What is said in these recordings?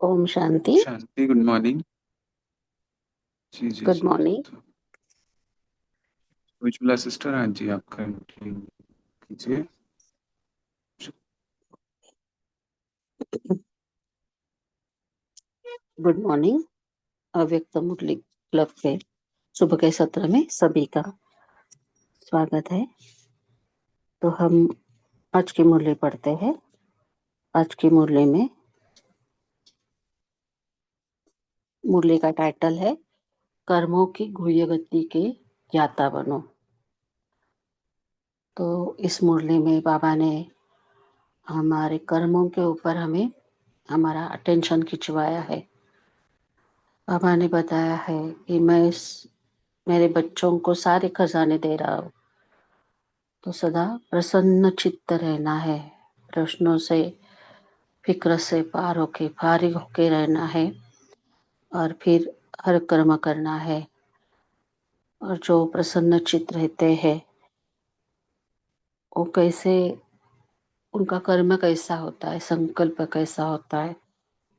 ओम शांति। शांति, good morning. जी जी good जी। Morning. तो Ujjwala sister, हाँ जी, आप कंटिन्यू कीजिए। Good morning. अव्यक्त मुरली क्लब के सुबह के सत्र में सभी का स्वागत है। तो हम आज की मुरली पढ़ते हैं। आज की मुरली में मुरली का टाइटल है कर्मों की गुह्य गति के ज्ञाता बनो। तो इस मुरली में बाबा ने हमारे कर्मों के ऊपर हमें हमारा अटेंशन खिंचवाया है। बाबा ने बताया है कि मेरे बच्चों को सारे खजाने दे रहा हूँ, तो सदा प्रसन्न चित्त रहना है, प्रश्नों से फिक्र से पार होके फारिग होके रहना है और फिर हर कर्म करना है। और जो प्रसन्न चित्त रहते हैं वो कैसे, उनका कर्म कैसा होता है, संकल्प कैसा होता है,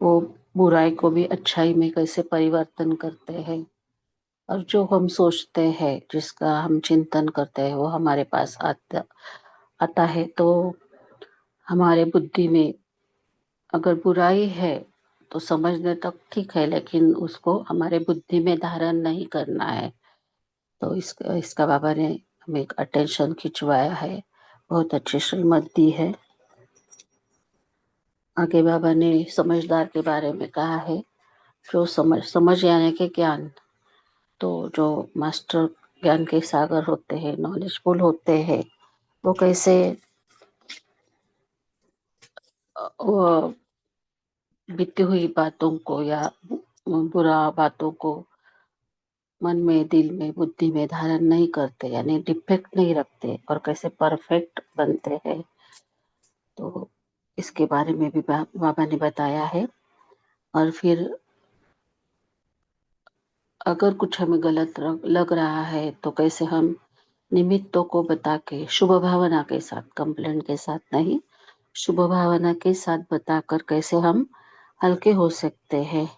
वो बुराई को भी अच्छाई में कैसे परिवर्तन करते हैं। और जो हम सोचते हैं, जिसका हम चिंतन करते हैं, वो हमारे पास आता है। तो हमारे बुद्धि में अगर बुराई है तो समझने तक ठीक है, लेकिन उसको हमारे बुद्धि में धारण नहीं करना है। तो इसका बाबा ने हमें एक अटेंशन खिंचवाया है, बहुत अच्छी श्रीमत दी है। आगे बाबा ने समझदार के बारे में कहा है, जो समझ यानी के ज्ञान, तो जो मास्टर ज्ञान के सागर होते हैं, नॉलेजफुल होते हैं, वो कैसे वो बीती हुई बातों को या बुरा बातों को मन में, दिल में, बुद्धि में धारण नहीं करते, यानी डिफेक्ट नहीं रखते और कैसे परफेक्ट बनते हैं। तो इसके बारे में भी बाबा ने बताया है। और फिर अगर कुछ हमें गलत लग रहा है तो कैसे हम निमित्तों को बता के शुभ भावना के साथ, कंप्लेंट के साथ नहीं, शुभ भावना के साथ बताकर कैसे हम हल्के हो सकते हैं।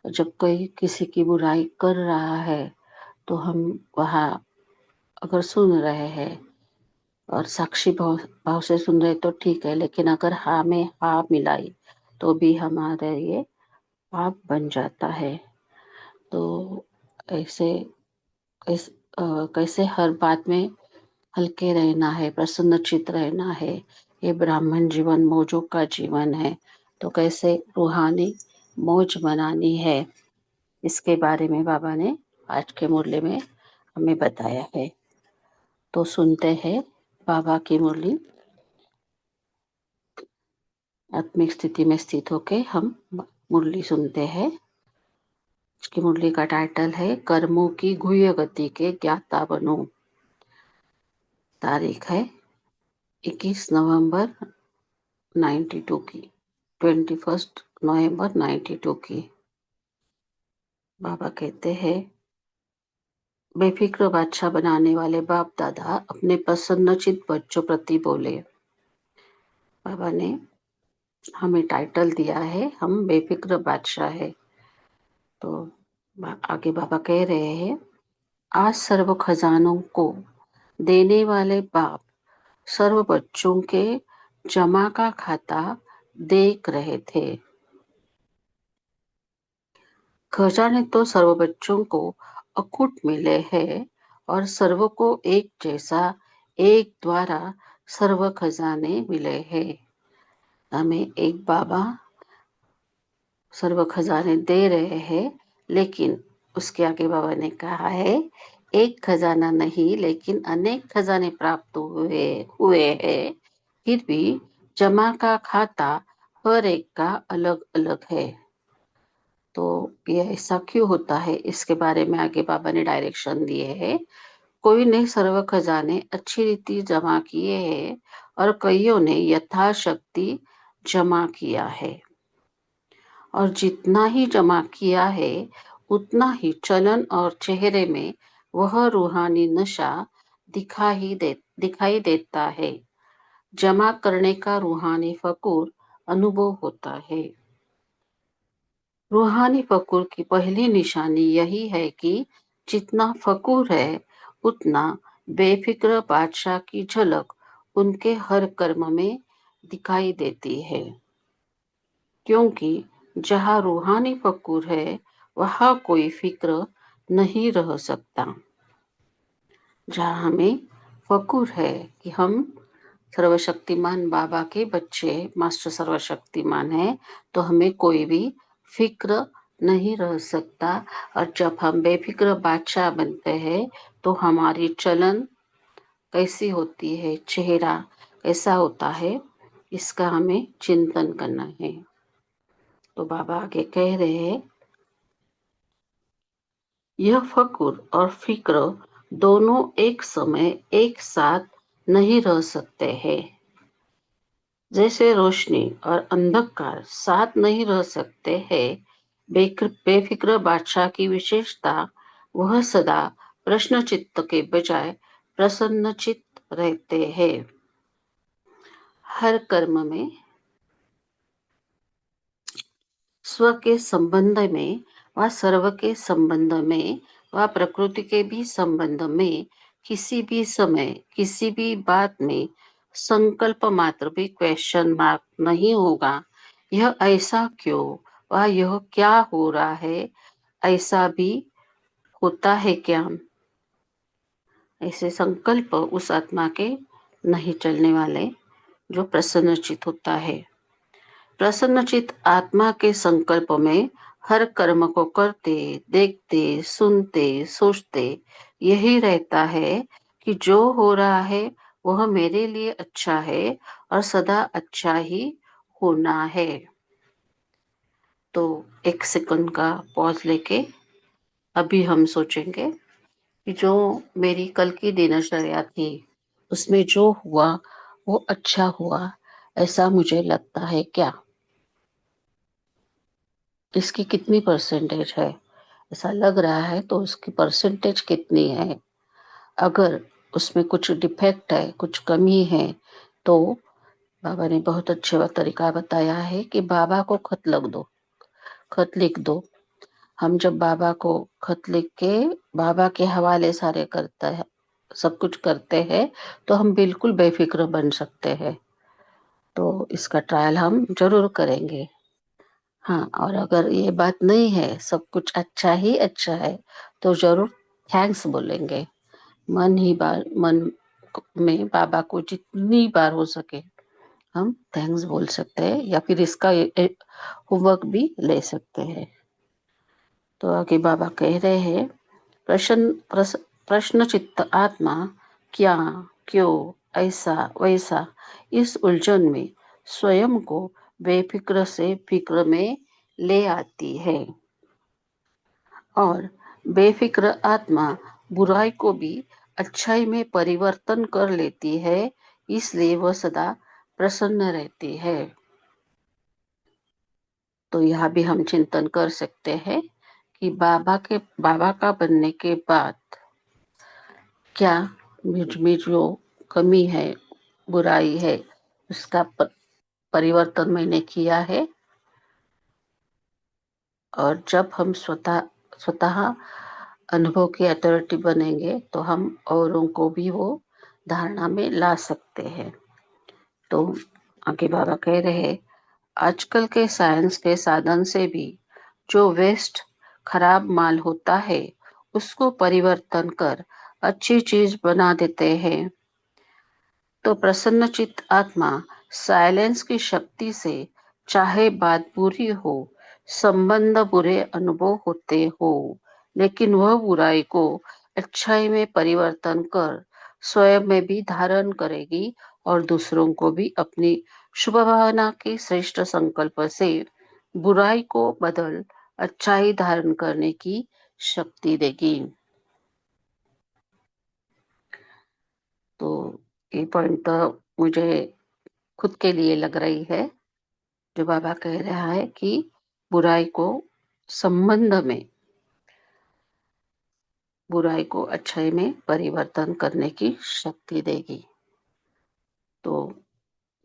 जब कोई किसी की बुराई कर रहा है तो हम वहाँ अगर सुन रहे हैं और साक्षी भाव से सुन रहे तो ठीक है, लेकिन अगर हाँ में हाँ मिलाई तो भी हमारे ये पाप बन जाता है। तो ऐसे कैसे हर बात में हल्के रहना है, प्रसन्न चित्त रहना है। ये ब्राह्मण जीवन मौजों का जीवन है, तो कैसे रूहानी मौज मनानी है, इसके बारे में बाबा ने आज के मुरली में हमें बताया है। तो सुनते हैं बाबा की मुरली। आत्मिक स्थिति में स्थित होके हम मुरली सुनते हैं। इसकी मुरली का टाइटल है कर्मों की गुह्य गति के ज्ञाता बनो। तारीख है 21 नवंबर 92 की, 21 नवंबर 92 की। बाबा कहते हैं, बेफिक्र बादशाह बनाने वाले बाप दादा अपने प्रसन्नचित बच्चों प्रति बोले, बाबा ने हमें टाइटल दिया है, हम बेफिक्र बादशाह है। तो आगे बाबा कह रहे हैं, आज सर्व खजानों को देने वाले बाप सर्व बच्चों के जमा का खाता देख रहे थे। खजाने तो सर्व बच्चों को अकूट मिले हैं और सर्व को एक जैसा एक द्वारा सर्व खजाने मिले हैं। हमें एक बाबा सर्व खजाने दे रहे हैं, लेकिन उसके आगे बाबा ने कहा है, एक खजाना नहीं लेकिन अनेक खजाने प्राप्त हुए हुए हैं, फिर भी जमा का खाता हर एक का अलग अलग है। तो ये ऐसा क्यों होता है, इसके बारे में आगे बाबा ने डायरेक्शन दिए हैं। कोई ने सर्व खजाने अच्छी रीति जमा किए हैं और कईयों ने यथाशक्ति जमा किया है, और जितना ही जमा किया है उतना ही चलन और चेहरे में वह रूहानी नशा दिखाई देता है। जमा करने का रूहानी फकूर अनुभव होता है। रूहानी फकूर की पहली निशानी यही है कि जितना फकूर है उतना बेफिक्र बादशाह की झलक उनके हर कर्म में दिखाई देती है। क्योंकि जहाँ रूहानी फकूर है वहाँ कोई फिक्र नहीं रह सकता। जहाँ हमें फकूर है कि हम सर्वशक्तिमान बाबा के बच्चे, मास्टर सर्वशक्तिमान है, तो हमें कोई भी फिक्र नहीं रह सकता। और जब हम बेफिक्र बादशाह बनते हैं तो हमारी चलन कैसी होती है, चेहरा कैसा होता है, इसका हमें चिंतन करना है। तो बाबा आगे कह रहे हैं, यह फकुर और फिक्र दोनों एक समय एक साथ नहीं रह सकते हैं। जैसे रोशनी और अंधकार साथ नहीं रह सकते हैं, बेफिक्र बादशाह की विशेषता वह सदा प्रश्न चित्त के बजाय प्रसन्न चित्त रहते हैं। हर कर्म में स्व के संबंध में व सर्व के संबंध में व प्रकृति के भी संबंध में किसी भी समय किसी भी बात में संकल्प मात्र भी क्वेश्चन मार्क नहीं होगा। यह ऐसा क्यों व यह क्या हो रहा है, ऐसा भी होता है क्या, ऐसे संकल्प उस आत्मा के नहीं चलने वाले, जो प्रसन्नचित होता है। प्रसन्नचित आत्मा के संकल्प में हर कर्म को करते, देखते, सुनते, सोचते यही रहता है कि जो हो रहा है वह मेरे लिए अच्छा है और सदा अच्छा ही होना है। तो एक सेकंड का पॉज लेके अभी हम सोचेंगे कि जो मेरी कल की दिनचर्या थी उसमें जो हुआ वो अच्छा हुआ, ऐसा मुझे लगता है क्या, इसकी कितनी परसेंटेज है, ऐसा लग रहा है तो उसकी परसेंटेज कितनी है। अगर उसमें कुछ डिफेक्ट है, कुछ कमी है, तो बाबा ने बहुत अच्छे तरीका बताया है कि बाबा को खत लिख दो। हम जब बाबा को खत लिख के बाबा के हवाले सारे करते हैं, सब कुछ करते हैं, तो हम बिल्कुल बेफिक्र बन सकते हैं। तो इसका ट्रायल हम जरूर करेंगे। हाँ, और अगर ये बात नहीं है, सब कुछ अच्छा ही अच्छा है, तो जरूर थैंक्स बोलेंगे। मन में बाबा को जितनी बार हो सके हम थैंक्स बोल सकते हैं, या फिर इसका होमवर्क भी ले सकते हैं। तो आगे बाबा कह रहे हैं, प्रश्न चित्त आत्मा क्या, क्यों, ऐसा वैसा, इस उलझन में स्वयं को बेफिक्र से फिक्र में ले आती है, और बेफिक्र आत्मा बुराई को भी अच्छाई में परिवर्तन कर लेती है, इसलिए वह सदा प्रसन्न रहती है। तो यह भी हम चिंतन कर सकते हैं कि बाबा का बनने के बाद क्या मुझ में जो कमी है, बुराई है, उसका परिवर्तन मैंने किया है। और जब हम स्वतः अनुभव की अथॉरिटी बनेंगे तो हम औरों को भी वो धारणा में ला सकते हैं। तो आगे बाबा कह रहे, आजकल के साइंस के साधन से भी जो वेस्ट खराब माल होता है उसको परिवर्तन कर अच्छी चीज बना देते हैं। तो प्रसन्नचित्त आत्मा साइलेंस की शक्ति से चाहे बात बुरी हो, संबंध बुरे अनुभव होते हो, लेकिन वह बुराई को अच्छाई में परिवर्तन कर स्वयं में भी धारण करेगी और दूसरों को भी अपनी शुभ भावना के श्रेष्ठ संकल्प से बुराई को बदल अच्छाई धारण करने की शक्ति देगी। तो ये पॉइंट तो मुझे खुद के लिए लग रही है, जो बाबा कह रहा है कि बुराई को संबंध में, बुराई को अच्छाई में परिवर्तन करने की शक्ति देगी। तो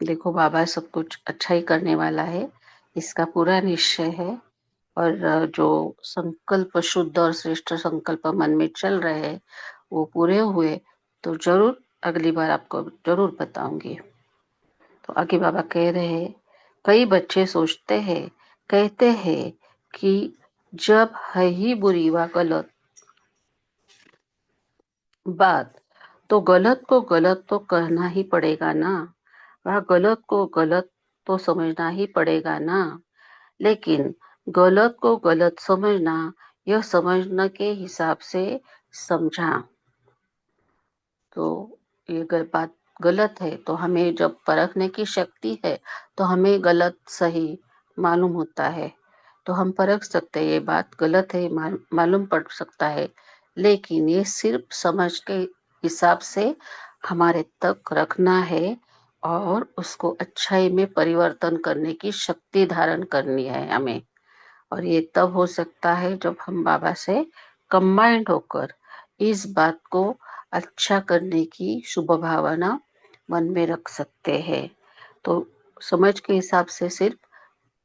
देखो, बाबा सब कुछ अच्छा ही करने वाला है, इसका पूरा निश्चय है। और जो संकल्प शुद्ध और श्रेष्ठ संकल्प मन में चल रहे हैं वो पूरे हुए तो जरूर अगली बार आपको जरूर बताऊंगी। तो आगे बाबा कह रहे हैं, कई बच्चे सोचते हैं, कहते हैं कि जब है ही बुरी व गलत बात तो गलत को गलत तो कहना ही पड़ेगा ना, वह गलत को गलत तो समझना ही पड़ेगा ना। लेकिन गलत को गलत समझना, यह समझने के हिसाब से समझा तो ये बात गलत है, तो हमें जब परखने की शक्ति है तो हमें गलत सही मालूम होता है, तो हम परख सकते हैं ये बात गलत है, मालूम पड़ सकता है। लेकिन ये सिर्फ समझ के हिसाब से हमारे तक रखना है और उसको अच्छाई में परिवर्तन करने की शक्ति धारण करनी है हमें। और ये तब हो सकता है जब हम बाबा से कंबाइंड होकर इस बात को अच्छा करने की शुभ भावना मन में रख सकते हैं। तो समझ के हिसाब से सिर्फ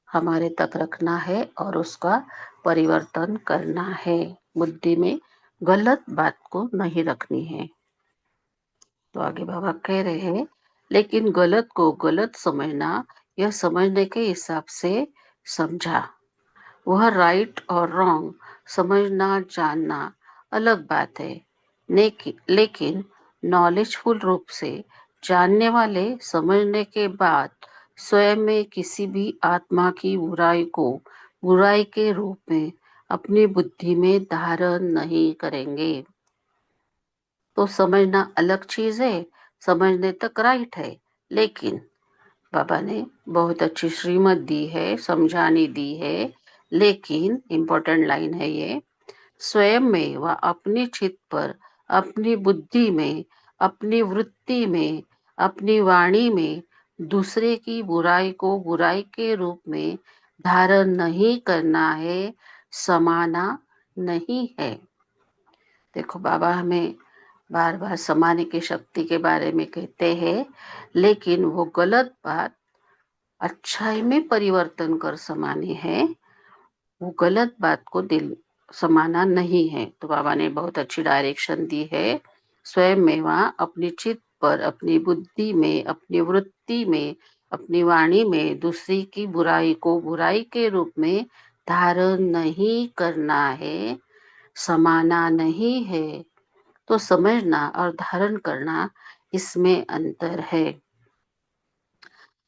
हमारे तक रखना है और उसका परिवर्तन करना है, बुद्धि में गलत बात को नहीं रखनी है। तो आगे बाबा कह रहे हैं, लेकिन गलत को गलत समझना, यह समझने के हिसाब से समझा, वह राइट और रॉन्ग समझना जानना अलग बात है। लेकिन नॉलेजफुल रूप से जानने वाले समझने के बाद स्वयं में किसी भी आत्मा की बुराई को बुराई के रूप में अपनी बुद्धि में धारण नहीं करेंगे। तो समझना अलग चीज है, समझने तक राइट है, लेकिन बाबा ने बहुत अच्छी श्रीमत दी है, समझानी दी है। लेकिन इम्पोर्टेंट लाइन है ये, स्वयं में व अपनी चित पर, अपनी बुद्धि में, अपनी वृत्ति में, अपनी वाणी में दूसरे की बुराई को बुराई के रूप में धारण नहीं करना है, समाना नहीं है। देखो, बाबा हमें बार बार समाने की शक्ति के बारे में कहते हैं, लेकिन वो गलत बात अच्छाई में परिवर्तन कर समानी है, वो गलत बात को दिल समाना नहीं है। तो बाबा ने बहुत अच्छी डायरेक्शन दी है, स्वयं में वहाँ अपनी चित्त पर, अपनी बुद्धि में, अपनी वृत्ति में, अपनी वाणी में दूसरी की बुराई को बुराई के रूप में धारण नहीं करना है, समाना नहीं है। तो समझना और धारण करना, इसमें अंतर है।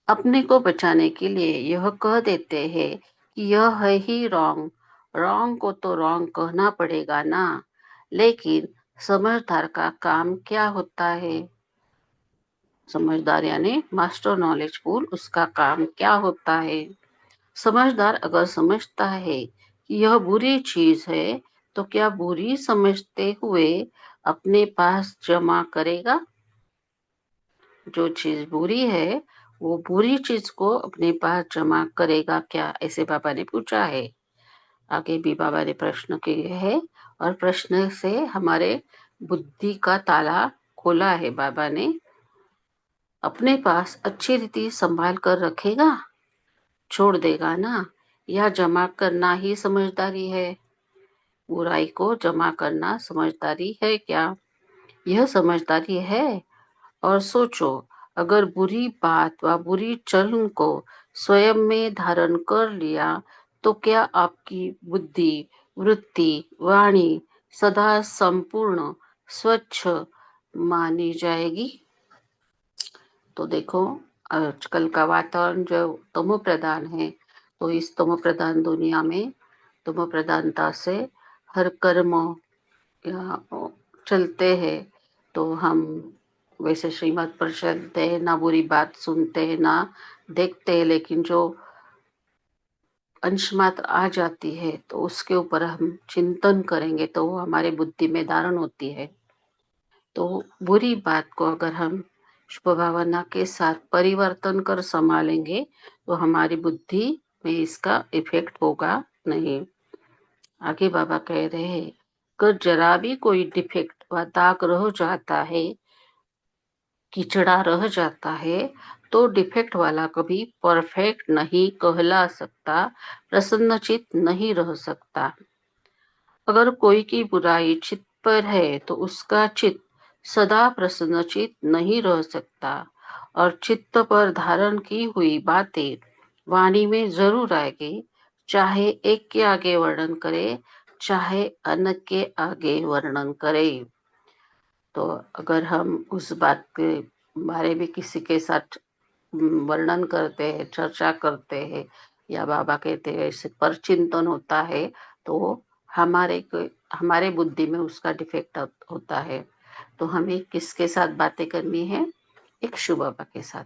अपने को बचाने के लिए यह कह देते हैं कि यह है ही रॉन्ग, रॉन्ग को तो रॉन्ग कहना पड़ेगा ना। लेकिन समझदार का काम क्या होता है? समझदार यानी मास्टर नॉलेजफुल, उसका काम क्या होता है? समझदार अगर समझता है कि यह बुरी चीज है तो क्या बुरी समझते हुए अपने पास जमा करेगा? जो चीज बुरी है वो बुरी चीज को अपने पास जमा करेगा क्या, ऐसे बाबा ने पूछा है। आगे भी बाबा ने प्रश्न किए है और प्रश्न से हमारे बुद्धि का ताला खोला है बाबा ने। अपने पास अच्छी रीति संभाल कर रखेगा, छोड़ देगा ना? या जमा करना ही समझदारी है? बुराई को जमा करना समझदारी है क्या? यह समझदारी है? और सोचो, अगर बुरी बात व बुरी चलन को स्वयं में धारण कर लिया तो क्या आपकी बुद्धि, वृत्ति, वाणी सदा संपूर्ण स्वच्छ मानी जाएगी? तो देखो, आजकल का वातावरण जो तमो प्रधान है, तो इस तमो प्रधान दुनिया में तमो प्रधानता से हर कर्म या चलते हैं। तो हम वैसे श्रीमत पर चलते हैं, ना बुरी बात सुनते हैं, ना देखते हैं, लेकिन जो अंश मात्र आ जाती है तो उसके ऊपर हम चिंतन करेंगे तो वो हमारे बुद्धि में धारण होती है। तो बुरी बात को अगर हम शुभ भावना के साथ परिवर्तन कर संभालेंगे तो हमारी बुद्धि में इसका इफेक्ट होगा नहीं। आगे बाबा कह रहे हैं, अगर जरा भी कोई डिफेक्ट व दाग रह जाता है, कीचड़ा रह जाता है, तो डिफेक्ट वाला कभी परफेक्ट नहीं कहला सकता, प्रसन्नचित नहीं रह सकता। अगर कोई की बुराई चित्त पर है तो उसका चित्त सदा प्रसन्नचित नहीं रह सकता, और चित्त पर धारण की हुई बातें वाणी में जरूर आएगी, चाहे एक के आगे वर्णन करे, चाहे अन्य के आगे वर्णन करे। तो अगर हम उस बात के बारे में किसी के साथ वर्णन करते हैं, चर्चा करते हैं, या बाबा कहते हैं इस पर चिंतन होता है, तो हमारे बुद्धि में उसका डिफेक्ट होता है। तो हमें किसके साथ बातें करनी है? एक शिव बाबा के साथ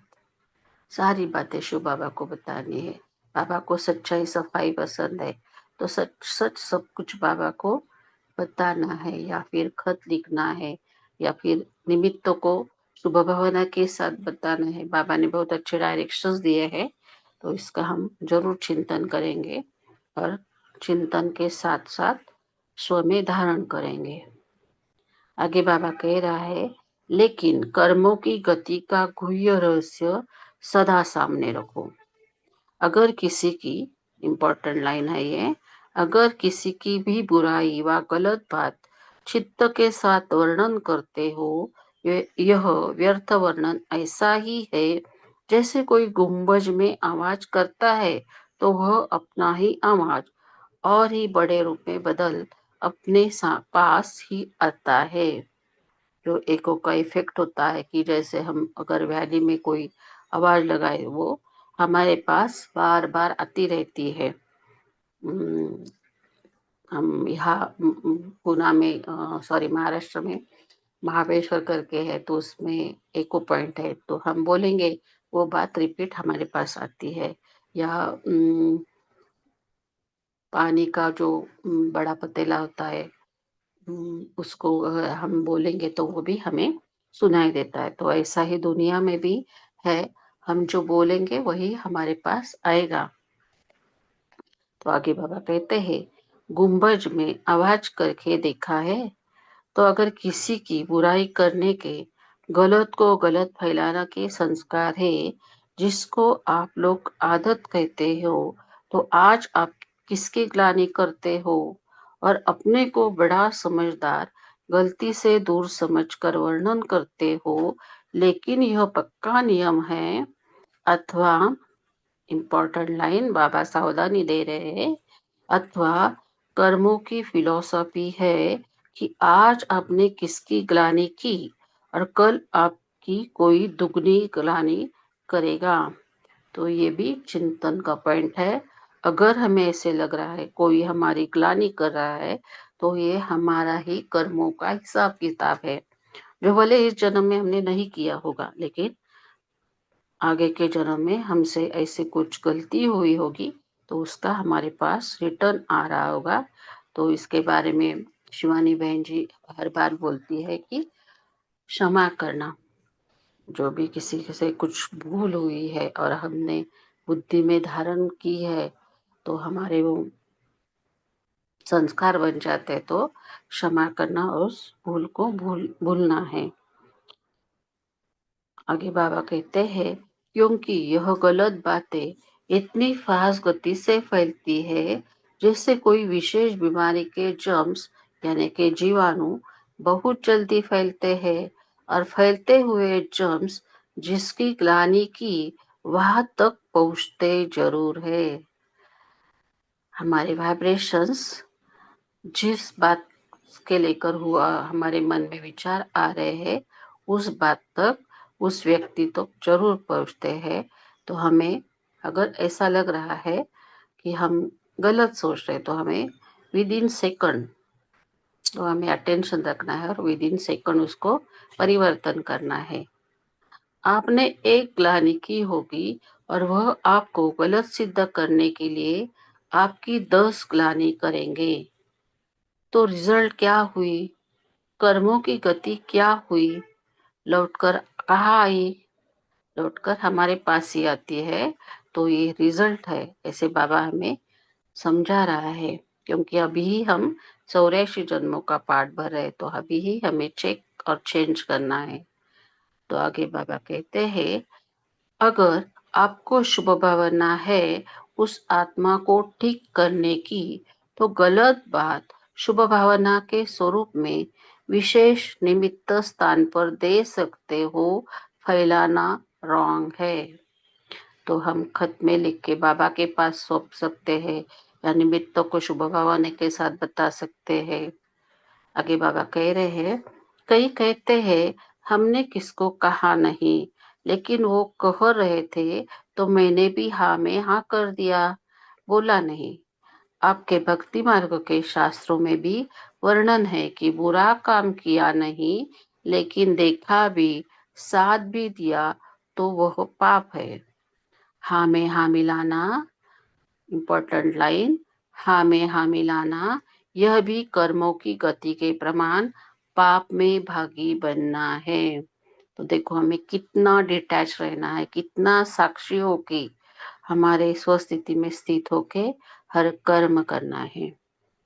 सारी बातें शिव बाबा को बतानी है। बाबा को सच्चाई सफाई पसंद है, तो सच सच सब कुछ बाबा को बताना है, या फिर खत लिखना है, या फिर निमित्तों को शुभ भावना के साथ बताना है। बाबा ने बहुत अच्छे डायरेक्शंस दिए हैं, तो इसका हम जरूर चिंतन करेंगे, और चिंतन के साथ साथ स्व में धारण करेंगे। आगे बाबा कह रहा है, लेकिन कर्मों की गति का गुह्य रहस्य सदा सामने रखो। अगर किसी की, इम्पोर्टेंट लाइन है ये, अगर किसी की भी बुराई व गलत बात चित्त के साथ वर्णन करते हो, यह व्यर्थ वर्णन ऐसा ही है जैसे कोई गुंबज में आवाज करता है तो वह अपना ही आवाज और ही बड़े रूप में बदल अपने पास ही आता है। जो एको का इफेक्ट होता है कि जैसे हम अगर वैली में कोई आवाज लगाए, वो हमारे पास बार बार आती रहती है। हम यहाँ पुणे में, सॉरी महाराष्ट्र में महाबळेश्वर करके है, तो उसमें एको पॉइंट है, तो हम बोलेंगे वो बात रिपीट हमारे पास आती है। या पानी का जो बड़ा पतीला होता है, उसको हम बोलेंगे तो वो भी हमें सुनाई देता है। तो ऐसा ही दुनिया में भी है, हम जो बोलेंगे वही हमारे पास आएगा। तो आगे बाबा कहते हैं, गुंबज में आवाज करके देखा है? तो अगर किसी की बुराई करने के, गलत को गलत फैलाना के संस्कार है, जिसको आप लोग आदत कहते हो, तो आज आप किसकी ग्लानि करते हो और अपने को बड़ा समझदार गलती से दूर समझकर वर्णन करते हो। लेकिन यह पक्का नियम है, अथवा इम्पोर्टेंट लाइन बाबा सावधानी दे रहे हैं, अथवा कर्मों की फिलॉसफी है कि आज आपने किसकी ग्लानि की और कल आपकी कोई दुगनी ग्लानि करेगा। तो ये भी चिंतन का पॉइंट है। अगर हमें ऐसे लग रहा है कोई हमारी ग्लानि कर रहा है, तो ये हमारा ही कर्मों का हिसाब किताब है, जो भले इस जन्म में हमने नहीं किया होगा, लेकिन आगे के जन्म में हमसे ऐसे कुछ गलती हुई होगी, तो उसका हमारे पास रिटर्न आ रहा होगा। तो इसके बारे में शिवानी बहन जी हर बार बोलती है कि क्षमा करना, जो भी किसी से कुछ भूल हुई है और हमने बुद्धि में धारण की है, तो हमारे वो संस्कार बन जाते हैं। तो क्षमा करना और उस भूल को भूलना है। आगे बाबा कहते हैं, क्योंकि यह गलत बातें इतनी फास्ट गति से फैलती है जैसे कोई विशेष बीमारी के जर्म्स यानी के जीवाणु बहुत जल्दी फैलते हैं, और फैलते हुए जर्म्स जिसकी ग्लानि की वहां तक पहुंचते जरूर है। हमारे वाइब्रेशंस जिस बात के लेकर हुआ हमारे मन में विचार आ रहे हैं उस बात तक, उस व्यक्ति तक जरूर पहुंचते हैं। तो हमें अगर ऐसा लग रहा है कि हम गलत सोच रहे तो हमें विद इन सेकंड, तो हमें अटेंशन रखना है और विद इन सेकंड उसको परिवर्तन करना है। आपने एक ग्लानि की होगी और वह आपको गलत सिद्ध करने के लिए आपकी 10 ग्लानि करेंगे, तो रिजल्ट क्या हुई, कर्मों की गति क्या हुई, लौटकर कहाँ आई, लौटकर हमारे पास ही आती है। तो ये रिजल्ट है, ऐसे बाबा हमें समझा रहा है। क्योंकि अभी ही हम 84 जन्मों का पाठ भर रहे, तो अभी ही हमें चेक और चेंज करना है। तो आगे बाबा कहते हैं, अगर आपको शुभ भावना है उस आत्मा को ठीक करने की, तो गलत बात शुभ भावना के स्वरूप में विशेष निमित्त स्थान पर दे सकते हो, फैलाना रॉन्ग है। तो हम खत में लिख के बाबा के पास सौंप सकते हैं या निमित्तों को शुभ भावना के साथ बता सकते हैं। आगे बाबा कह रहे हैं, कई कहते हैं हमने किसको कहा नहीं, लेकिन वो कह रहे थे तो मैंने भी हाँ में हाँ कर दिया, बोला नहीं। आपके भक्ति मार्ग के शास्त्रों में भी वर्णन है कि बुरा काम किया नहीं, लेकिन देखा भी, साथ भी दिया, तो वह पाप है। हाँ में हाँ मिलाना, इम्पोर्टेंट लाइन, हाँ में हाँ मिलाना, यह भी कर्मों की गति के प्रमाण पाप में भागी बनना है। तो देखो हमें कितना डिटैच रहना है, कितना साक्षी होके हमारे स्वस्थिति में स्थित होके हर कर्म करना है।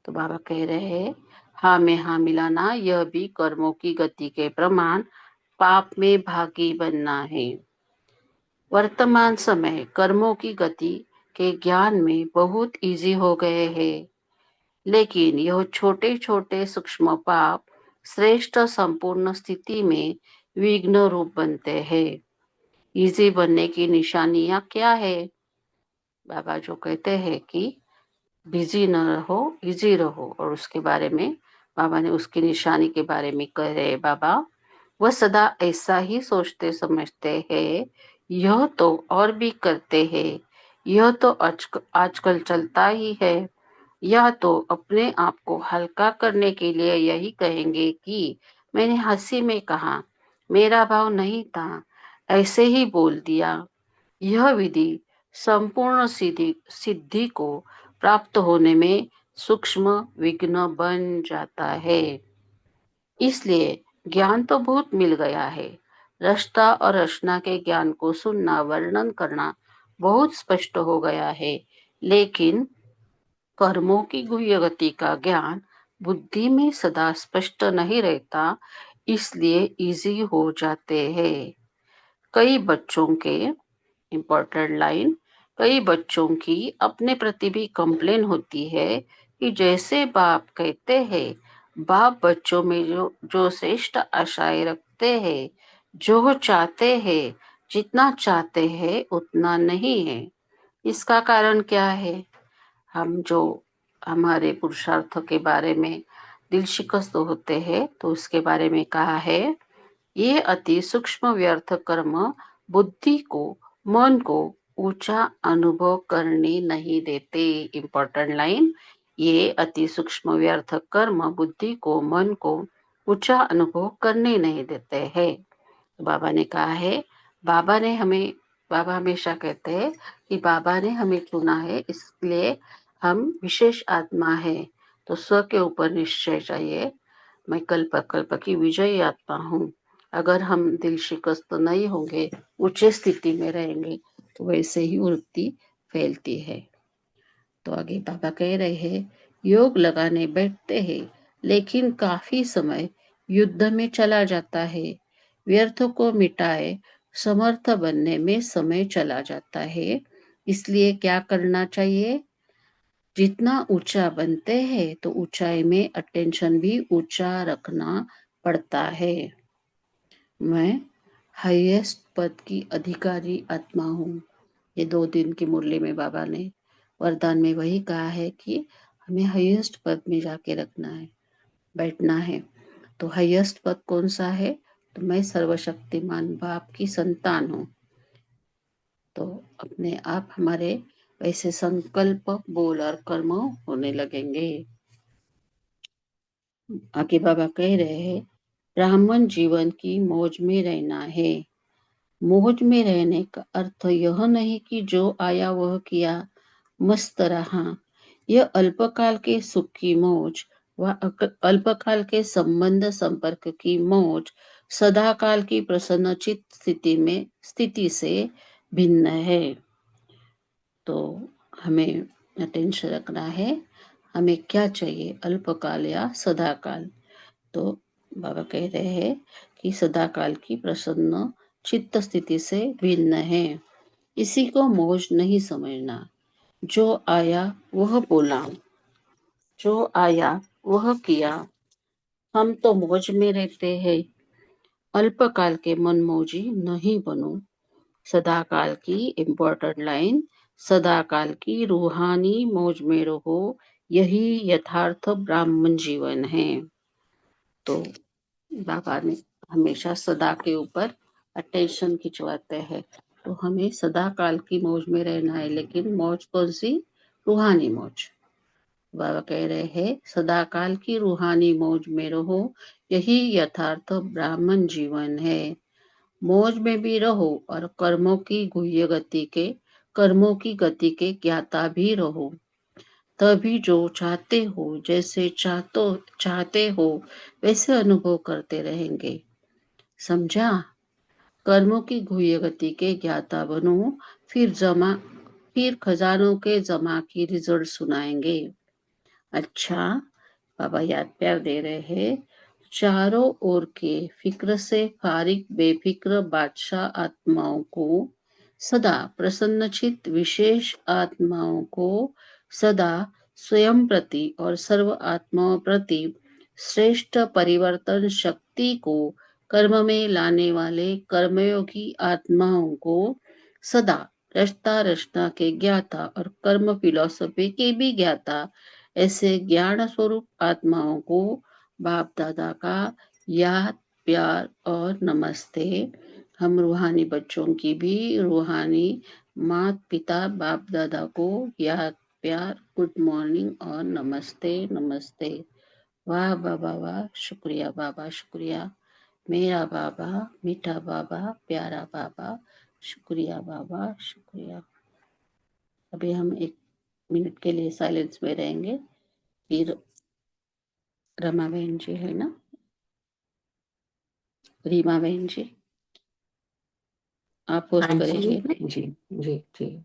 तो बाबा कह रहे हैं, हाँ में हाँ मिलाना, यह भी कर्मों की गति के प्रमाण पाप में भागी बनना है। वर्तमान समय कर्मों की गति के ज्ञान में बहुत इजी हो गए हैं, लेकिन यह छोटे छोटे सूक्ष्म पाप श्रेष्ठ संपूर्ण स्थिति में विघ्न रूप बनते हैं। इजी बनने की निशानियां क्या है? बाबा जो कहते हैं कि बिजी न रहो, इजी रहो, और उसके बारे में बाबा ने उसकी निशानी के बारे में कह रहे हैं बाबा, वह सदा ऐसा ही सोचते समझते हैं, यह तो और भी करते हैं, यह तो आजकल चलता ही है, या तो अपने आप को हल्का करने के लिए यही कहेंगे कि मैंने हंसी में कहा, मेरा भाव नहीं था, ऐसे ही बोल दिया। यह विधि संपूर्ण सिद्धि को प्राप्त होने में सूक्ष्म विघ्न बन जाता है। इसलिए ज्ञान तो बहुत मिल गया है, रष्टा और रचना के ज्ञान को सुनना, वर्णन करना बहुत स्पष्ट हो गया है, लेकिन कर्मों की गुह्य गति का ज्ञान बुद्धि में सदा स्पष्ट नहीं रहता, इसलिए इजी हो जाते हैं। कई बच्चों के, इम्पोर्टेंट लाइन, कई बच्चों की अपने प्रति भी कंप्लेन होती है कि जैसे बाप कहते हैं, बाप बच्चों में जो जो श्रेष्ठ आशाएं रखते हैं, जो चाहते हैं, जितना चाहते हैं उतना नहीं है। इसका कारण क्या है? हम जो हमारे पुरुषार्थ के बारे में दिल शिकस्त होते हैं, तो उसके बारे में कहा है, ये अति सूक्ष्म व्यर्थ कर्म बुद्धि को, मन को ऊंचा अनुभव करने नहीं देते। इम्पोर्टेंट लाइन, ये अति सूक्ष्म व्यर्थ कर्म बुद्धि को, मन को ऊंचा अनुभव करने नहीं देते हैं। बाबा ने कहा है, बाबा ने हमें, बाबा हमेशा कहते हैं कि बाबा ने हमें चुना है, इसलिए हम विशेष आत्मा है। तो स्व के ऊपर निश्चय चाहिए, मैं कल्प कल्प की विजयी आत्मा हूँ। अगर हम दिल शिकस्त नहीं होंगे, उच्च स्थिति में रहेंगे, तो वैसे ही वृत्ति फैलती है। तो आगे बाबा कह रहे हैं, योग लगाने बैठते हैं, लेकिन काफी समय युद्ध में चला जाता है। व्यर्थ को मिटाए समर्थ बनने में समय चला जाता है। इसलिए क्या करना चाहिए? जितना ऊंचा बनते हैं तो ऊंचाई में अटेंशन भी ऊंचा रखना पड़ता है। मैं हाईएस्ट पद की अधिकारी आत्मा हूँ। ये 2 दिन की मुरली में बाबा ने वरदान में वही कहा है कि हमें हाईएस्ट पद में जाके रखना है, बैठना है। तो हाईएस्ट पद कौन सा है? तो मैं सर्वशक्तिमान बाप की संतान हूँ। तो अपने आप हमारे वैसे संकल्प, बोल और कर्म होने लगेंगे। आगे बाबा कह रहे हैं, ब्राह्मण जीवन की मौज में रहना है। मौज में रहने का अर्थ यह नहीं कि जो आया वह किया, मस्त रहा। यह अल्पकाल के सुख की मौज व अल्पकाल के संबंध संपर्क की मौज सदाकाल की प्रसन्नचित स्थिति से भिन्न है। तो हमें अटेंशन रखना है, हमें क्या चाहिए, अल्पकाल या सदाकाल। तो बाबा कह रहे हैं कि सदाकाल की प्रसन्न चित्त स्थिति से भिन्न है। इसी को मौज नहीं समझना। जो आया वह बोला, जो आया वह किया। हम तो मौज में रहते हैं। अल्पकाल के मनमौजी नहीं बनो। सदाकाल की इम्पोर्टेंट लाइन, सदाकाल की रूहानी मौज में रहो। यही यथार्थ ब्राह्मण जीवन है। तो बाबा ने हमेशा सदा के ऊपर अटेंशन खिंचवाते हैं। तो हमें सदा काल की मौज में रहना है, लेकिन मौज कौन सी? रूहानी मौज। बाबा कह रहे हैं, सदा काल की रूहानी मौज में रहो, यही यथार्थ ब्राह्मण जीवन है। मौज में भी रहो और कर्मों की गति के ज्ञाता भी रहो। तभी जो चाहते हो, जैसे चाहते हो वैसे अनुभव करते रहेंगे। समझा? कर्मों की गुह्य गति के ज्ञाता बनो, फिर खजानों के जमा की रिजल्ट सुनाएंगे। अच्छा, बाबा याद प्यार दे रहे हैं, चारों ओर के फिक्र से फारिग बेफिक्र बादशाह आत्माओं को सदा प्रसन्नचित विशेष आत्माओं को सदा स्वयं प्रति और सर्व आत्माओं प्रति श्रेष्ठ परिवर्तन शक्ति को कर्म में लाने वाले कर्मयोगी आत्माओं को सदा रचना के ज्ञाता और कर्म फिलॉसफी के भी ज्ञाता ऐसे ज्ञान स्वरूप आत्माओं को बाप दादा का याद, प्यार और नमस्ते। हम रूहानी बच्चों की भी रूहानी माता पिता बाप दादा को याद, प्यार, गुड मॉर्निंग और नमस्ते नमस्ते। वाह बाबा वाह, शुक्रिया बाबा, शुक्रिया मेरा बाबा, मीठा बाबा, प्यारा बाबा, शुक्रिया बाबा, शुक्रिया। अभी हम 1 मिनट के लिए साइलेंस में रहेंगे। फिर रमा बहन जी है ना, रीमा बहन जी, आप होस्ट हाँ जी करेंगे ना? जी जी जी।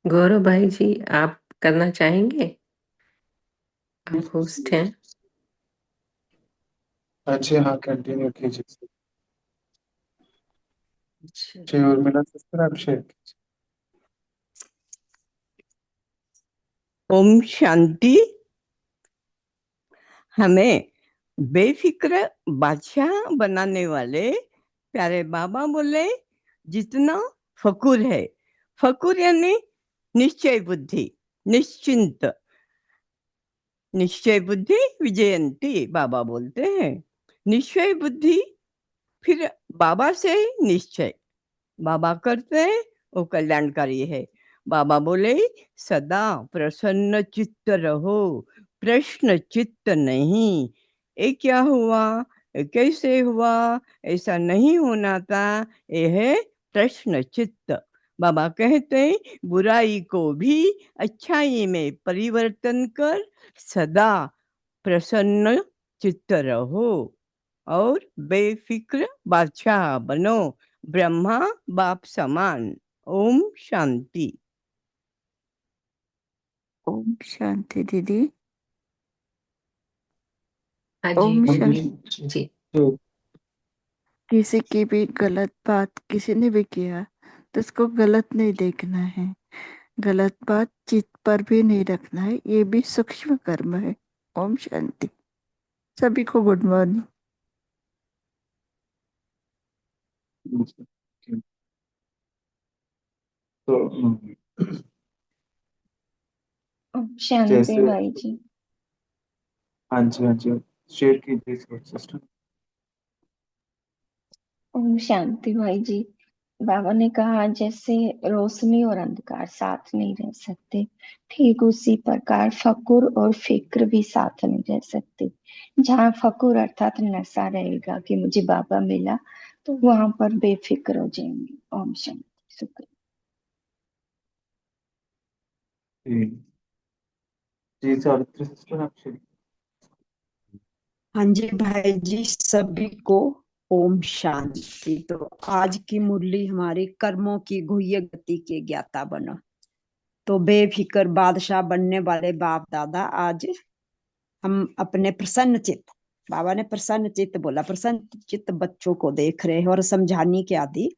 गौरव भाई जी, आप करना चाहेंगे? आप होस्ट हैं। अच्छा, हाँ, कंटिन्यू कीजिए। अच्छा। जी, और मेरा सिस्टर आप शेयर कीजिए। ओम शांति। हमें बेफिक्र बादशाह बनाने वाले प्यारे बाबा बोले, जितना फकुर है, फकुर यानी निश्चय बुद्धि, निश्चिंत, निश्चय बुद्धि विजयंती बाबा बोलते हैं। निश्चय बुद्धि, फिर बाबा से निश्चय, बाबा करते हैं वो कल्याणकारी है। बाबा बोले, सदा प्रसन्न चित्त रहो, प्रश्न चित्त नहीं। ये क्या हुआ, ये कैसे हुआ, ऐसा नहीं होना था, ये है प्रश्न चित्त। बाबा कहते हैं, बुराई को भी अच्छाई में परिवर्तन कर सदा प्रसन्न चित्त रहो और बेफिक्र बादशाह बनो। ब्रह्मा बाप समान। ओम शांति। ओम शांति दीदी। हाँ ओम जी शांति। जी। किसी की भी गलत बात किसी ने भी किया तो उसको गलत नहीं देखना है, गलत बात चित्त पर भी नहीं रखना है, ये भी सूक्ष्म कर्म है। ओम शांति। सभी को गुड मॉर्निंग। तो ओम शांति जैसे भाई जी। हाँ जी हाँ जी, शेयर कीजिए सिस्टर। ओम शांति भाई जी। बाबा ने कहा जैसे रोशनी और अंधकार साथ नहीं रह सकते, ठीक उसी प्रकार फकुर और फिक्र भी साथ नहीं रह सकते। जहाँ फकुर अर्थात नशा रहेगा कि मुझे बाबा मिला, तो वहां पर बेफिक्र हो जाएंगे। ओम शांति। शुक्र। जी जी, सावित्री सिस्टर आप शेयर। हाँ जी भाई जी, सभी को ओम शांति। तो आज की मुरली हमारी कर्मों की गुह्य गति के ज्ञाता बनो। तो बेफिक्र बादशाह बनने वाले बाप दादा, आज हम अपने प्रसन्न चित्त, बाबा ने प्रसन्न चित्त बोला, प्रसन्न चित्त बच्चों को देख रहे हैं और समझाने के आदि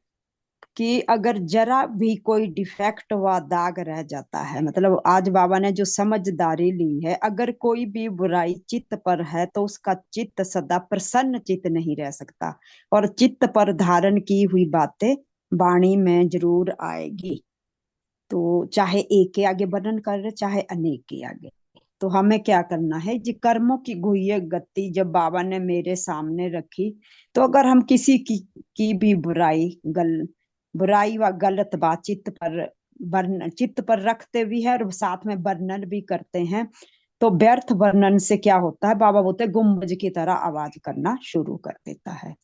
कि अगर जरा भी कोई डिफेक्ट व दाग रह जाता है, मतलब आज बाबा ने जो समझदारी ली है, अगर कोई भी बुराई चित्त पर है तो उसका चित्त सदा प्रसन्न चित्त नहीं रह सकता, और चित्त पर धारण की हुई बातें वाणी में जरूर आएगी। तो चाहे एक के आगे वर्णन कर रहे, चाहे अनेक के आगे। तो हमें क्या करना है, जी कर्मों की गुह्य गति जब बाबा ने मेरे सामने रखी, तो अगर हम किसी की भी बुराई व गलत बात चित्त पर रखते भी है और साथ में वर्णन भी करते हैं, तो व्यर्थ वर्णन से क्या होता है, बाबा बोलते गुम्बज की तरह आवाज करना शुरू कर देता है।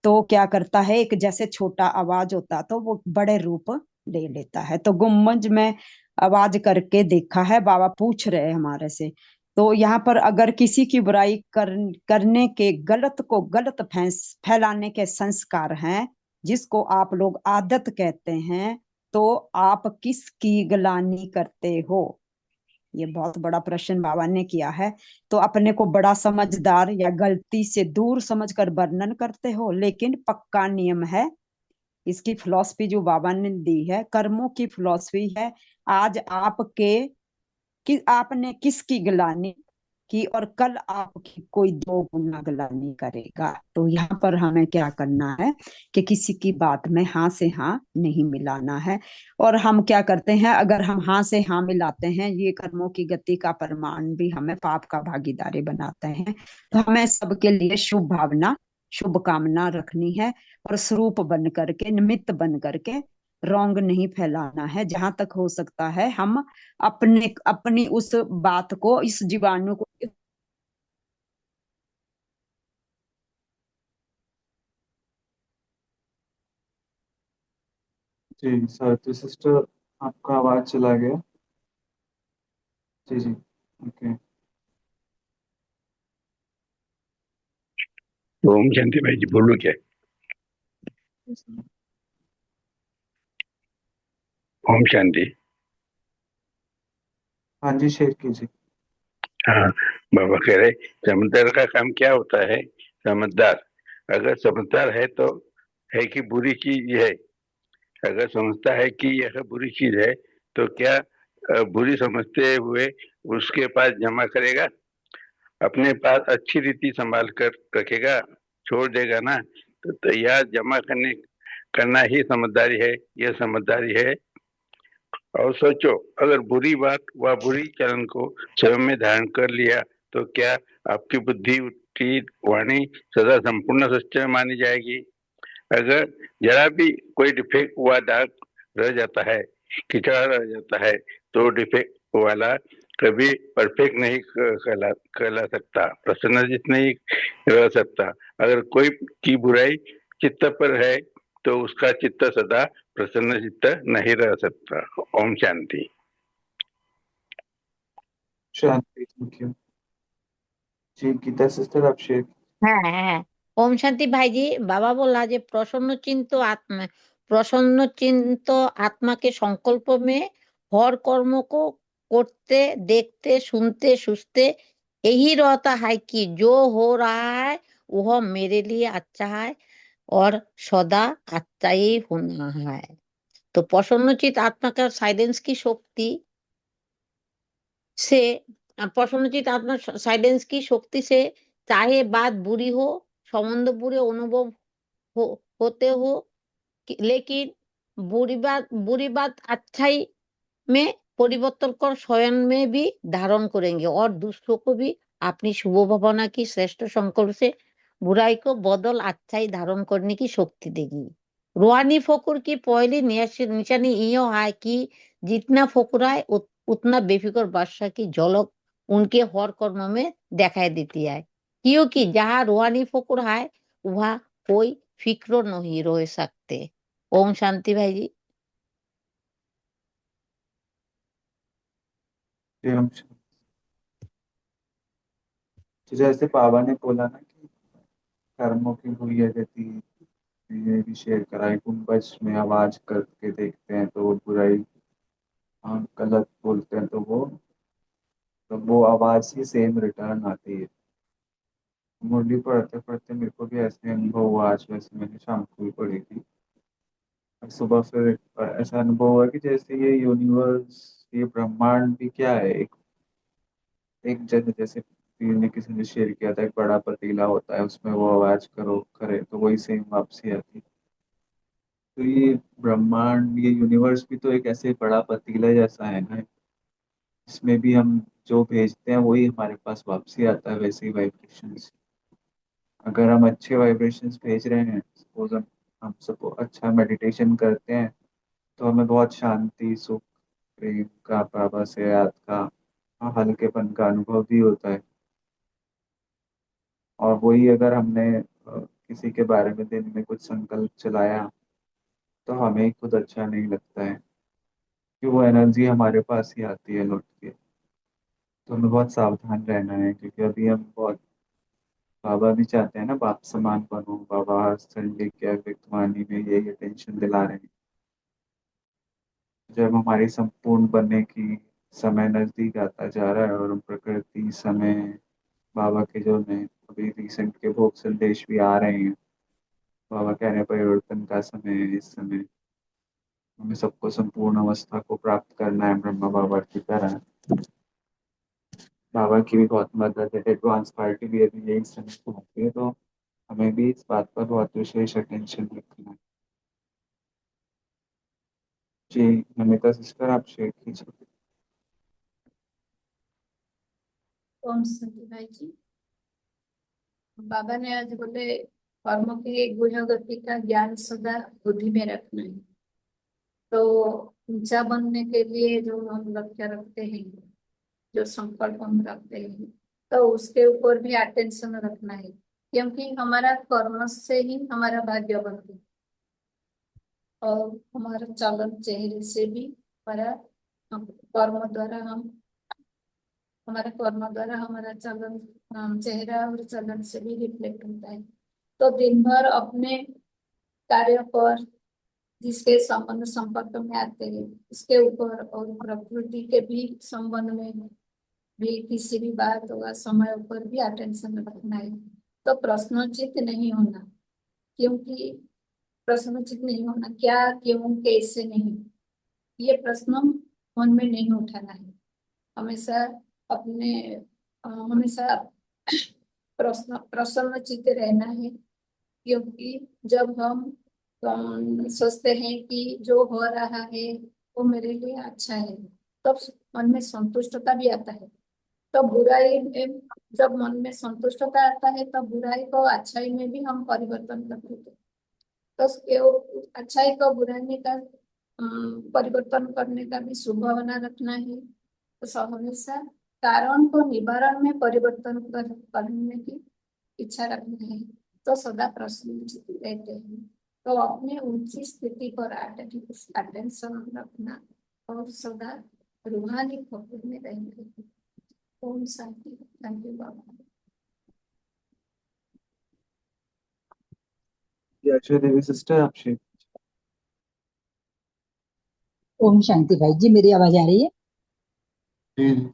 तो क्या करता है, एक जैसे छोटा आवाज होता तो वो बड़े रूप ले लेता है। तो गुम्बज में आवाज करके देखा है, बाबा पूछ रहे हैं हमारे से। तो यहाँ पर अगर किसी की बुराई करने के, गलत को गलत फैलाने के संस्कार हैं, जिसको आप लोग आदत कहते हैं, तो आप किसकी गलानी करते हो? ये बहुत बड़ा प्रश्न बाबा ने किया है। तो अपने को बड़ा समझदार या गलती से दूर समझकर वर्णन करते हो, लेकिन पक्का नियम है, इसकी फिलॉसफी जो बाबा ने दी है, कर्मों की फिलॉसफी है, आज आपने किसकी गलानी की और कल आपकी कोई दो गुना गलानी करेगा। तो यहाँ पर हमें क्या करना है कि किसी की बात में हाँ से हाँ नहीं मिलाना है। और हम क्या करते हैं, अगर हम हाँ से हाँ मिलाते हैं, ये कर्मों की गति का प्रमाण भी हमें पाप का भागीदारी बनाते हैं। तो हमें सबके लिए शुभ भावना, शुभ कामना रखनी है, और स्वरूप बन करके, निमित्त बन करके रोंग नहीं फैलाना है। जहां तक हो सकता है हम अपनी उस बात को, इस जीवाणु को जी सावित्री सिस्टर, आपका आवाज चला गया। जी जी, ओके। ओम शांति भाई जी, बोलो क्या? ओम शांति। हाँ जी, शेयर कीजिए। हाँ, बाबा कह रहे समझदार का काम क्या होता है? समझदार अगर समझदार है तो है कि बुरी चीज है, अगर समझता है कि यह बुरी चीज है तो क्या बुरी समझते हुए उसके पास जमा करेगा? अपने पास अच्छी रीति संभाल कर रखेगा, छोड़ देगा ना? तो तैयार जमा करना ही समझदारी है, यह समझदारी है। और सोचो, अगर बुरी बात व बुरी चलन को स्वयं में धारण कर लिया तो क्या आपकी बुद्धि, उत्ती, वाणी सदा संपूर्ण सच्चाई मानी जाएगी? अगर जरा भी कोई डिफेक्ट हुआ दाग रह जाता है, खिचड़ा रह जाता है, तो डिफेक्ट वाला कभी परफेक्ट नहीं कहला सकता, प्रसन्नचित्त नहीं रह सकता। अगर कोई की बुराई चित्त पर है तो उसका चित्त सदा प्रसन्न चित्त नहीं रह सकता। ओम शांति। शांति, थैंक यू। जी गीता सिस्टर आप शेयर। हाँ हाँ, ओम शांति भाई जी। बाबा बोला जे प्रसन्न चिंत आत्मा के संकल्प में हर कर्म को करते देखते सुनते सुनते यही रहता है कि जो हो रहा है वह मेरे लिए अच्छा है और सदा अच्छा ही होना है। तो प्रसन्नचित आत्मा का साइलेंस की शक्ति से प्रसन्नचित आत्मा साइलेंस की शक्ति से चाहे बात बुरी हो, संबंध बुरे अनुभव होते हो, लेकिन बुरी बात अच्छाई में परिवर्तन कर स्वयं में भी धारण करेंगे और दूसरों को भी अपनी शुभ भावना की श्रेष्ठ संकल्प से बुराई को बदल अच्छाई धारण करने की शक्ति देगी। रूहानी फकुर की पहली निशानी यह है कि जितना फकुराए उतना बेफिक्र बादशाह की झलक उनके हर कर्म में दिखाई देती है, क्योंकि जहाँ रूहानी फकुर है वहाँ कोई फिक्र नहीं रह सकते। ओम शांति भाई जी। जी, तो जैसे बाबा ने बोला ना कि कर्मों की हुई है गति, ये भी शेयर कराई, गुम्बज में आवाज करके देखते हैं तो वो बुराई, गलत बोलते हैं तो वो आवाज ही सेम रिटर्न आती है। मुरली पढ़ते पढ़ते मेरे को भी ऐसे अनुभव हुआ, आज वैसे मैंने शाम को भी पढ़ी थी और सुबह फिर ऐसा अनुभव हुआ कि जैसे ये यूनिवर्स, ये ब्रह्मांड भी क्या है, एक जगह जैसे पीर ने किसी ने शेयर किया था, एक बड़ा पतीला होता है उसमें वो आवाज करो करे तो वही सेम वापसी आती है। तो ये ब्रह्मांड, ये यूनिवर्स भी तो एक ऐसे बड़ा पतीला जैसा है ना, इसमें भी हम जो भेजते हैं वही हमारे पास वापसी आता है, वैसे ही वाइब्रेशंस। अगर हम अच्छे वाइब्रेशंस भेज रहे हैं, सपोज हम सब अच्छा मेडिटेशन करते हैं तो हमें बहुत शांति, सुख, प्रेम का, बाबा से याद का, हल्केपन का अनुभव भी होता है। और वही अगर हमने किसी के बारे में दिन में कुछ संकल्प चलाया तो हमें ही खुद अच्छा नहीं लगता है कि वो एनर्जी हमारे पास ही आती है लौट के। तो हमें बहुत सावधान रहना है, क्योंकि अभी हम बहुत, बाबा भी चाहते हैं ना बाप समान बनो, बाबा हर संडे के व्यक्तवाणी में यही अटेंशन दिला रहे हैं। जब हमारी संपूर्ण बनने की समय नजदीक आता जा रहा है और हम प्रकृति समय, बाबा के जो नए अभी रिसेंट के भोग संदेश भी आ रहे हैं, बाबा कह रहे हैं परिवर्तन का समय है, इस समय हमें सबको संपूर्ण अवस्था को प्राप्त करना है ब्रह्मा बाबा की तरह। बाबा की भी बहुत मदद है, एडवांस पार्टी भी अभी यही समय पे होती है, तो हमें भी इस बात पर बहुत विशेष अटेंशन रखना है। जी नमिता सिस्टर, आप शेयर कीजिए। ओम शांति भाई जी। बाबा ने आज बोले कर्म की गुण गति का ज्ञान सदा बुद्धि में रखना है। तो ऊंचा बनने के लिए जो हम लक्ष्य रखते हैं, जो संकल्प हम रखते हैं, तो उसके ऊपर भी अटेंशन रखना है, क्योंकि हमारा कर्म से ही हमारा भाग्य बनता है और हमारा चलन चेहरे से भी हमारा कर्म द्वारा हमारे कर्म द्वारा हमारा चलन, चेहरा और चलन से भी रिफ्लेक्ट होता है। तो दिन भर अपने कार्य पर जिसके संबंध संपर्क में आते हैं उसके ऊपर और प्रकृति के भी संबंध में भी किसी भी बात होगा समय ऊपर भी अटेंशन रखना है। तो प्रश्नोचित नहीं होना, क्योंकि प्रश्नोचित नहीं होना, क्या क्यों कैसे नहीं, ये प्रश्न मन में नहीं उठाना है। हमेशा अपने हमेशा प्रसन्न चित्त रहना है, क्योंकि जब हम सोचते हैं कि जो हो रहा है वो मेरे लिए अच्छा है, तब मन में संतुष्टता भी आता है। तो बुराई में जब मन में संतुष्टता आता है तब बुराई को अच्छाई में भी हम परिवर्तन कर देते हैं। तो अच्छाई को बुराई में का परिवर्तन करने का भी शुभ भावना रखना है। तो हमेशा कारण को निवारण में परिवर्तन करने की इच्छा रखनी है। तो सदा प्रसन्न रहते हैं। तो अपने ऊंची स्थिति पर अटेंशन रखना और सदा रूहानी फोकस में रहना। ओम शांति। थैंक यू बाबा। अक्षय देवी सिस्टर आपसे ओम शांति भाई जी, मेरी आवाज आ रही है? जी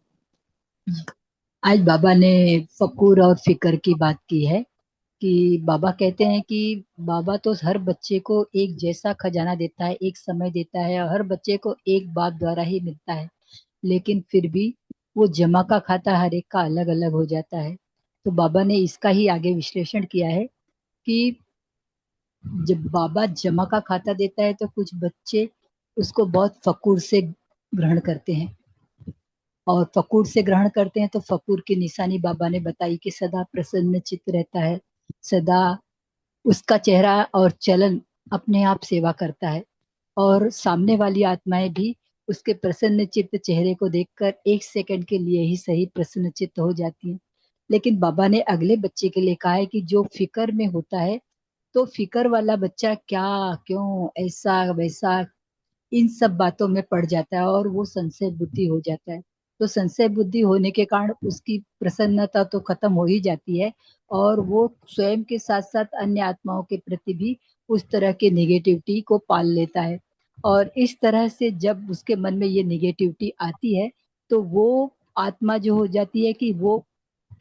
आज बाबा ने फकूर और फिक्र की बात की है कि बाबा कहते हैं कि बाबा तो हर बच्चे को एक जैसा खजाना देता है, एक समय देता है, और हर बच्चे को एक बाप द्वारा ही मिलता है, लेकिन फिर भी वो जमा का खाता हर एक का अलग अलग हो जाता है। तो बाबा ने इसका ही आगे विश्लेषण किया है कि जब बाबा जमा का खाता देता है तो कुछ बच्चे उसको बहुत फकूर से ग्रहण करते हैं, और फकूर से ग्रहण करते हैं तो फकूर की निशानी बाबा ने बताई कि सदा प्रसन्न चित्त रहता है, सदा उसका चेहरा और चलन अपने आप सेवा करता है, और सामने वाली आत्माएं भी उसके प्रसन्न चित्त चेहरे को देखकर एक सेकंड के लिए ही सही प्रसन्न चित्त हो जाती हैं। लेकिन बाबा ने अगले बच्चे के लिए कहा है कि जो फिकर में होता है, तो फिकर वाला बच्चा क्या क्यों ऐसा वैसा इन सब बातों में पड़ जाता है और वो संशय बुद्धि हो जाता है। तो संशय बुद्धि होने के कारण उसकी प्रसन्नता तो खत्म हो ही जाती है, और वो स्वयं के साथ साथ अन्य आत्माओं के प्रति भी उस तरह के निगेटिविटी को पाल लेता है। और इस तरह से जब उसके मन में ये निगेटिविटी आती है, तो वो आत्मा जो हो जाती है कि वो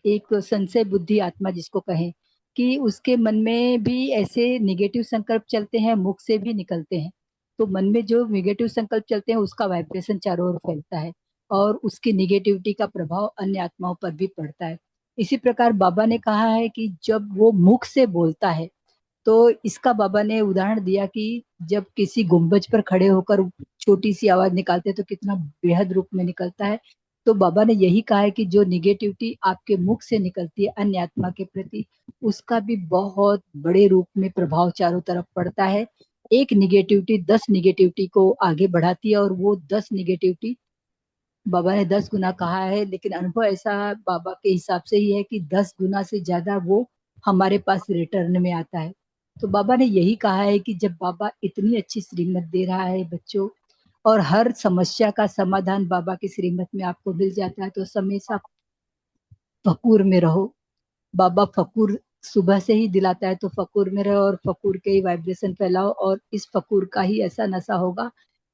एक संशय बुद्धि आत्मा जिसको कहें, कि उसके मन में भी ऐसे निगेटिव संकल्प चलते हैं, मुख से भी निकलते हैं। तो मन में जो निगेटिव संकल्प चलते हैं उसका वाइब्रेशन चारों ओर फैलता है, और उसकी निगेटिविटी का प्रभाव अन्य आत्माओं पर भी पड़ता है। इसी प्रकार बाबा ने कहा है कि जब वो मुख से बोलता है, तो इसका बाबा ने उदाहरण दिया कि जब किसी गुंबज पर खड़े होकर छोटी सी आवाज निकालते हैं तो कितना बेहद रूप में निकलता है। तो बाबा ने यही कहा है कि जो निगेटिविटी आपके मुख से निकलती है अन्य आत्मा के प्रति, उसका भी बहुत बड़े रूप में प्रभाव चारों तरफ पड़ता है। एक निगेटिविटी 10 निगेटिविटी को आगे बढ़ाती है, और वो 10 निगेटिविटी बाबा ने 10 गुना कहा है, लेकिन अनुभव ऐसा बाबा के हिसाब से ही है कि 10 गुना से ज्यादा वो हमारे पास रिटर्न में आता है। तो बाबा ने यही कहा है कि जब बाबा इतनी अच्छी श्रीमत दे रहा है बच्चों, और हर समस्या का समाधान बाबा की श्रीमत में आपको मिल जाता है, तो हमेशा फकूर में रहो। बाबा फकूर सुबह से ही दिलाता है, तो फकूर में रहो और फकूर के ही वाइब्रेशन फैलाओ, और इस फकूर का ही ऐसा नशा होगा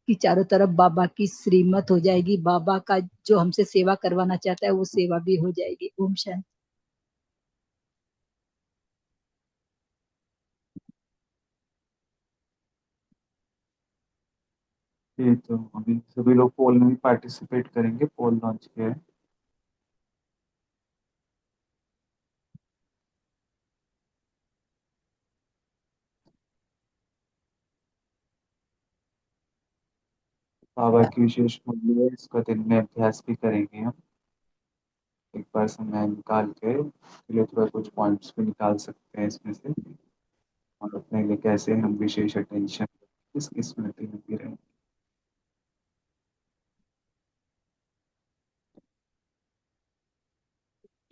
कि चारों तरफ बाबा की श्रीमत हो जाएगी, बाबा का जो हमसे सेवा करवाना चाहता है वो सेवा भी हो जाएगी। ओम शांति। जी तो अभी सभी लोग पोल में भी पार्टिसिपेट करेंगे, पोल लॉन्च किया है। बाबा की विशेष मूल्य है, इसका दिन में अभ्यास भी करेंगे हम। एक बार समय निकाल के चलिए थोड़ा कुछ पॉइंट्स भी निकाल सकते हैं इसमें से, और अपने लिए कैसे हम विशेष अटेंशन किस स्मृति में भी रहें।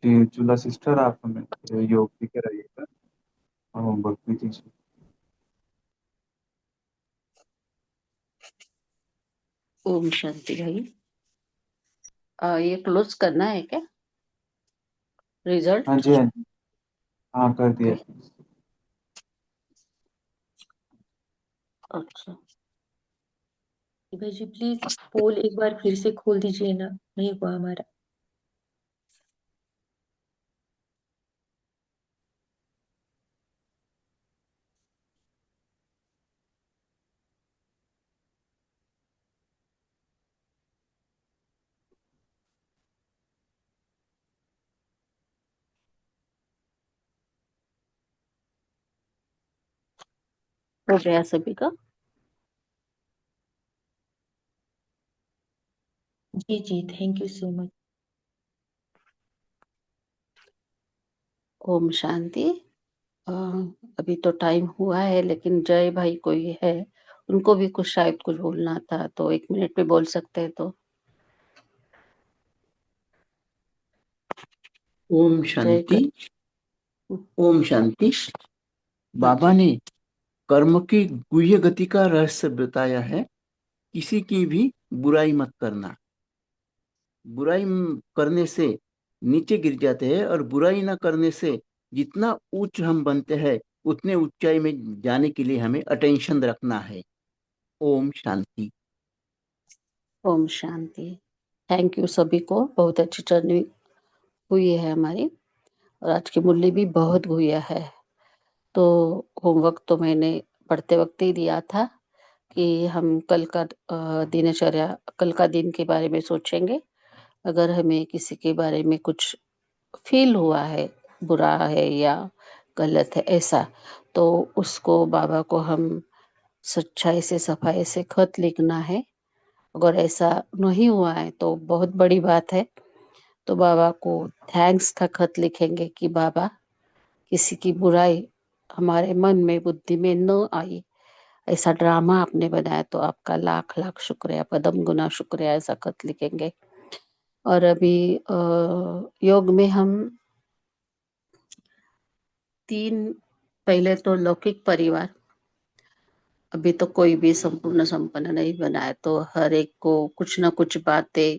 जी चूला सिस्टर, आप हमें योग भी कराइएगा और होमवर्क भी दीजिए। ओम शांति भाई। ये क्लोज करना है क्या रिजल्ट? हाँ जी हाँ जी, हाँ कर दिया। अच्छा भाई जी प्लीज पोल एक बार फिर से खोल दीजिए ना, नहीं हुआ हमारा। हो गया सभी का? जी जी, thank you so much. Om Shanti. अ, अभी तो टाइम हुआ है, लेकिन जय भाई कोई है, उनको भी कुछ शायद कुछ बोलना था, तो 1 मिनट में बोल सकते हैं तो। ओम जय शांति। कर। ओम शांति। बाबा ने कर्म की गुह्य गति का रहस्य बताया है। किसी की भी बुराई मत करना। बुराई करने से नीचे गिर जाते हैं, और बुराई ना करने से जितना उच्च हम बनते हैं उतने ऊंचाई में जाने के लिए हमें अटेंशन रखना है। ओम शांति। ओम शांति। थैंक यू सभी को, बहुत अच्छी जर्नी हुई है हमारी और आज की मुरली भी बहुत गुहिया है। तो होमवर्क तो मैंने पढ़ते वक्त ही दिया था कि हम कल का दिनचर्या, कल का दिन के बारे में सोचेंगे। अगर हमें किसी के बारे में कुछ फील हुआ है, बुरा है या गलत है ऐसा, तो उसको बाबा को हम सच्चाई से, सफाई से खत लिखना है। अगर ऐसा नहीं हुआ है तो बहुत बड़ी बात है, तो बाबा को थैंक्स का खत लिखेंगे कि बाबा, किसी की बुराई हमारे मन में, बुद्धि में न आई, ऐसा ड्रामा आपने बनाया तो आपका लाख लाख शुक्रिया, पदम गुना शुक्रिया, ऐसा खत लिखेंगे। और अभी योग में हम 3, पहले तो लौकिक परिवार, अभी तो कोई भी संपूर्ण संपन्न नहीं बना है, तो हर एक को कुछ ना कुछ बातें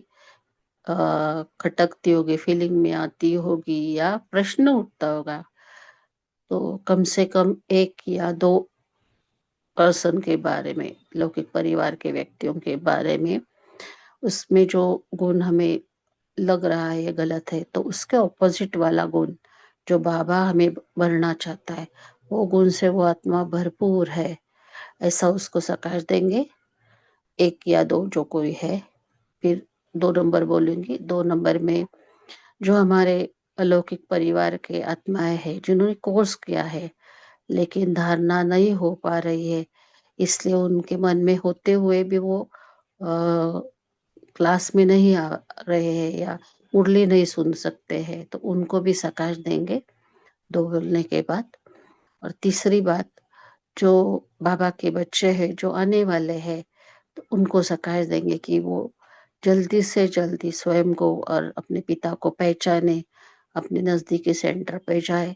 खटकती होगी, फीलिंग में आती होगी या प्रश्न उठता होगा। तो कम से कम 1 या 2 पर्सन के बारे में, लौकिक परिवार के व्यक्तियों के बारे में, उसमें जो गुण हमें लग रहा है ये गलत है, तो उसके ऑपोजिट वाला गुण जो बाबा हमें भरना चाहता है, वो गुण से वो आत्मा भरपूर है, ऐसा उसको सकाश देंगे। 1 या 2 जो कोई है। फिर 2 नंबर बोलूंगी। 2 नंबर में जो हमारे अलौकिक परिवार के आत्माएं हैं, जिन्होंने कोर्स किया है लेकिन धारणा नहीं हो पा रही है, इसलिए उनके मन में होते हुए भी वो क्लास में नहीं आ रहे हैं या मुरली नहीं सुन सकते हैं, तो उनको भी सकाश देंगे 2 बोलने के बाद। और तीसरी बात, जो बाबा के बच्चे हैं जो आने वाले हैं, तो उनको सकाश देंगे कि वो जल्दी से जल्दी स्वयं को और अपने पिता को पहचाने, अपने नजदीकी सेंटर पे जाए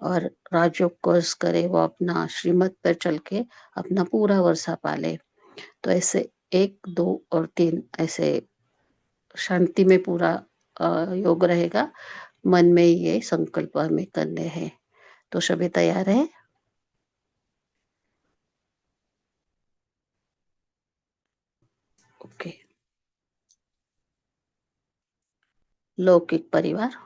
और राजयोग कोर्स करे, वो अपना श्रीमत पर चल के अपना पूरा वर्षा पाले। तो ऐसे 1, 2 और 3 ऐसे शांति में पूरा योग रहेगा। मन में ये संकल्प हमें करने हैं। तो सभी तैयार है? ओके। लौकिक परिवार,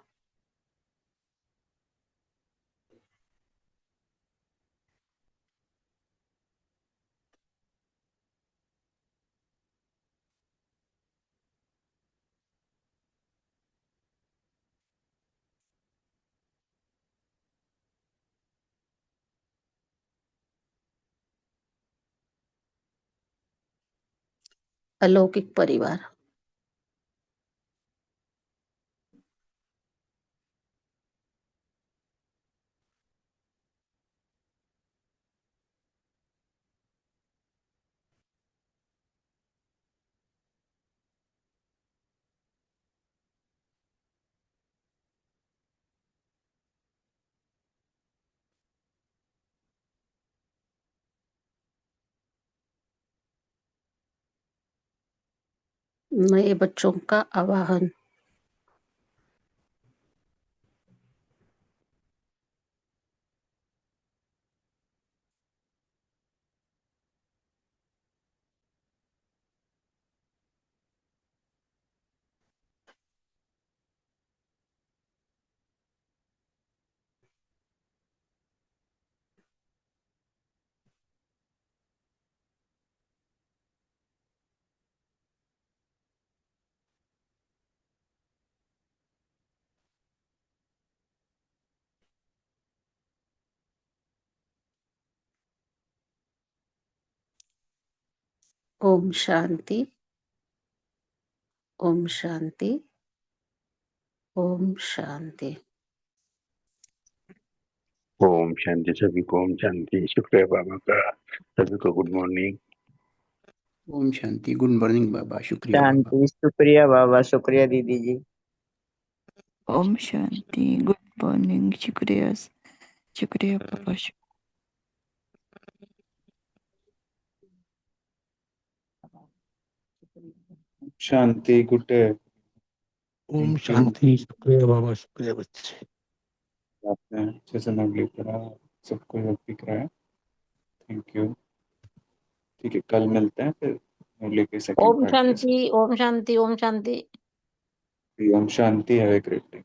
अलौकिक परिवार, नए बच्चों का आवाहन, ओम शांति, ओम शांति, ओम शांति। ओम शांति। सभी को ओम शांति। शुक्रिया बाबा का। सभी को good morning. Om Shanti. Good morning बाबा। शुक्रिया बाबा। शांति। शुक्रिया बाबा। शुक्रिया दीदी जी। ओम शांति। Good morning. शुक्रिया, शुक्रिया पापा। शांति। Good day. ओम थैंक यू। शांति। शुक्रिया बाबा। शुक्रिया बच्चे। आपने अच्छे से मुरली करा। सबको जब दिख रहा है? Thank you. ठीक है, कल मिलते हैं फिर मुरली के सेकंड ओम पार्ट के साथ। शांति, ओम शांति, ओम शांति। ओम शांति। Have a great day.